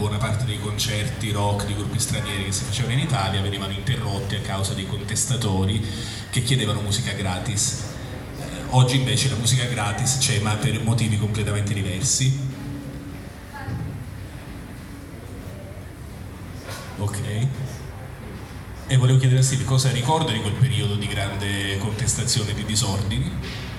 buona parte dei concerti rock di gruppi stranieri che si facevano in Italia venivano interrotti a causa di contestatori che chiedevano musica gratis. Oggi invece la musica gratis c'è, ma per motivi completamente diversi. Ok. E volevo chiedere a Steve cosa ricorda di quel periodo di grande contestazione e di disordini.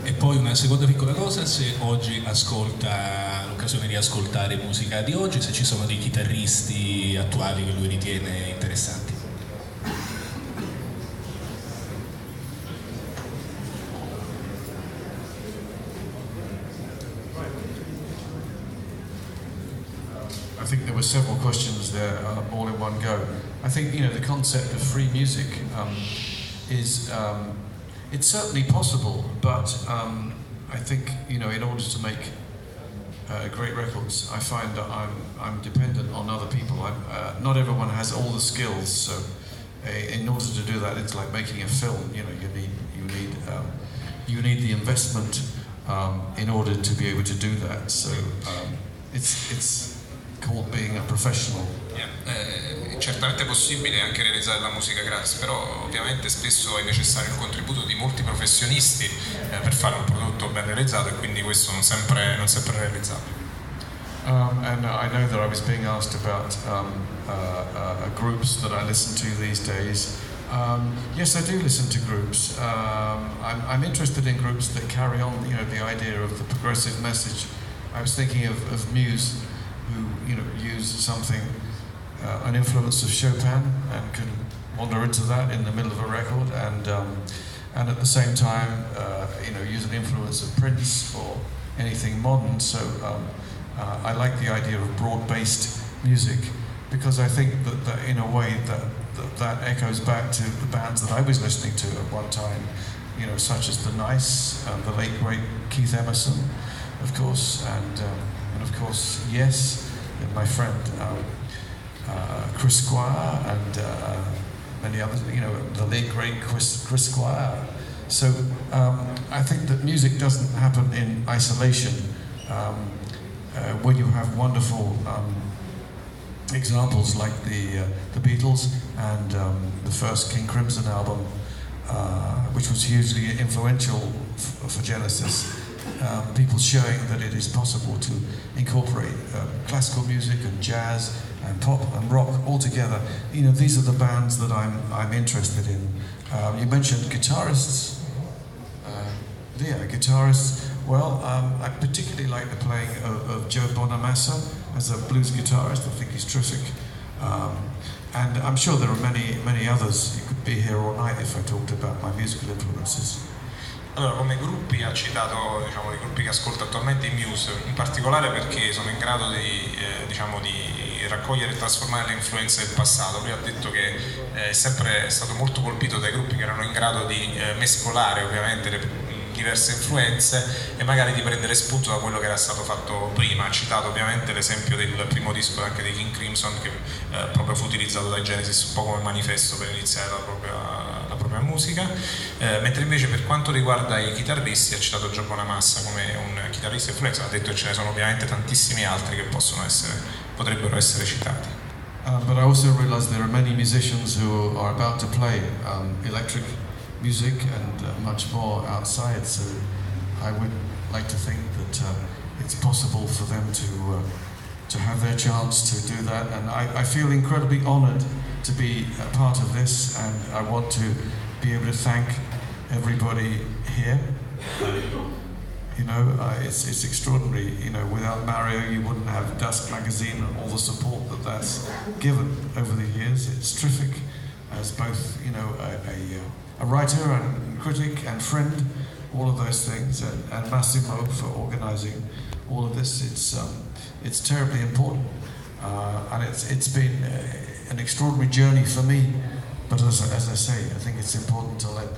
E poi una seconda piccola cosa, se oggi ascolta l'occasione di ascoltare musica di oggi, se ci sono dei chitarristi attuali che lui ritiene interessanti. I think there were several questions there, all in one go. I think, you know, the concept of free music is it's certainly possible, but I think, you know, in order to make great records, I find that I'm dependent on other people. Not everyone has all the skills, so in order to do that, it's like making a film. You know, you need the investment in order to be able to do that. So it's called being a professional. È certamente possibile anche realizzare la musica gratis, però ovviamente spesso è necessario il contributo di molti professionisti per fare un prodotto ben realizzato, e quindi questo non sempre realizzabile. And I know that I was being asked about groups that I listen to these days. Yes, I do listen to groups. I'm interested in groups that carry on, you know, the idea of the progressive message. I was thinking of Muse, who, you know, use something, an influence of Chopin, and can wander into that in the middle of a record, and at the same time, you know, use an influence of Prince or anything modern. So I like the idea of broad-based music, because I think that in a way that echoes back to the bands that I was listening to at one time, you know, such as the Nice, the late great Keith Emerson, of course, and of course, Yes, and my friend Chris Squire, and many others, you know, the late great Chris Squire. So I think that music doesn't happen in isolation. When you have wonderful examples like the Beatles and the first King Crimson album, which was hugely influential for Genesis. People showing that it is possible to incorporate classical music and jazz and pop and rock all together. You know, these are the bands that I'm interested in. You mentioned guitarists. Guitarists. Well, I particularly like the playing of Joe Bonamassa as a blues guitarist. I think he's terrific. And I'm sure there are many others. You could be here all night if I talked about my musical influences. Allora, come gruppi ha citato, diciamo, i gruppi che ascolta attualmente, i Muse, in particolare perché sono in grado di raccogliere e trasformare le influenze del passato. Lui ha detto che è sempre stato molto colpito dai gruppi che erano in grado di mescolare ovviamente le diverse influenze e magari di prendere spunto da quello che era stato fatto prima. Ha citato ovviamente l'esempio del primo disco anche dei King Crimson, che proprio fu utilizzato dai Genesis un po' come manifesto per iniziare la propria musica, mentre invece per quanto riguarda i chitarristi ha citato Joe Bonamassa come un chitarrista influenza. Ha detto che ce ne sono ovviamente tantissimi altri che potrebbero essere citati. But I also realize there are many musicians who are about to play electric music and much more outside, so I would like to think that it's possible for them to have their chance to do that, and I feel incredibly honoured to be a part of this, and I want to be able to thank everybody here. You know, it's extraordinary. You know, without Mario, you wouldn't have Dusk magazine and all the support that's given over the years. It's terrific, as both, you know, a writer and critic and friend, all of those things, and Massimo for organising all of this. It's terribly important, and it's been an extraordinary journey for me. But as I say, I think it's important to let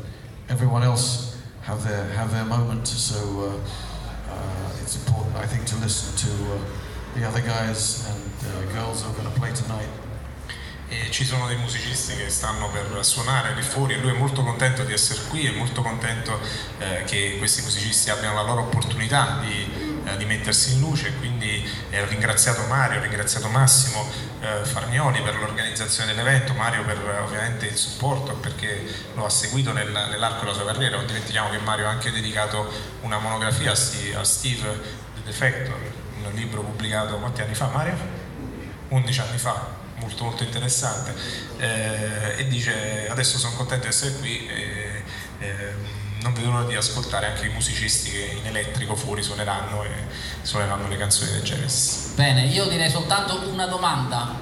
everyone else have their moment. So it's important, I think, to listen to the other guys and girls who are going to play tonight. e ci sono dei musicisti che stanno per suonare lì fuori e lui è molto contento di essere qui, è molto contento che questi musicisti abbiano la loro opportunità di mettersi in luce, quindi ho ringraziato Mario, ho ringraziato Massimo Farnioli per l'organizzazione dell'evento, Mario per ovviamente il supporto perché lo ha seguito nell'arco della sua carriera. Non dimentichiamo che Mario ha anche dedicato una monografia a Steve The Defector, un libro pubblicato quanti anni fa, Mario? 11 anni fa, molto molto interessante, e dice adesso sono contento di essere qui e non vedo l'ora di ascoltare anche i musicisti che in elettrico fuori suoneranno le canzoni del Genesis. Bene, io direi soltanto una domanda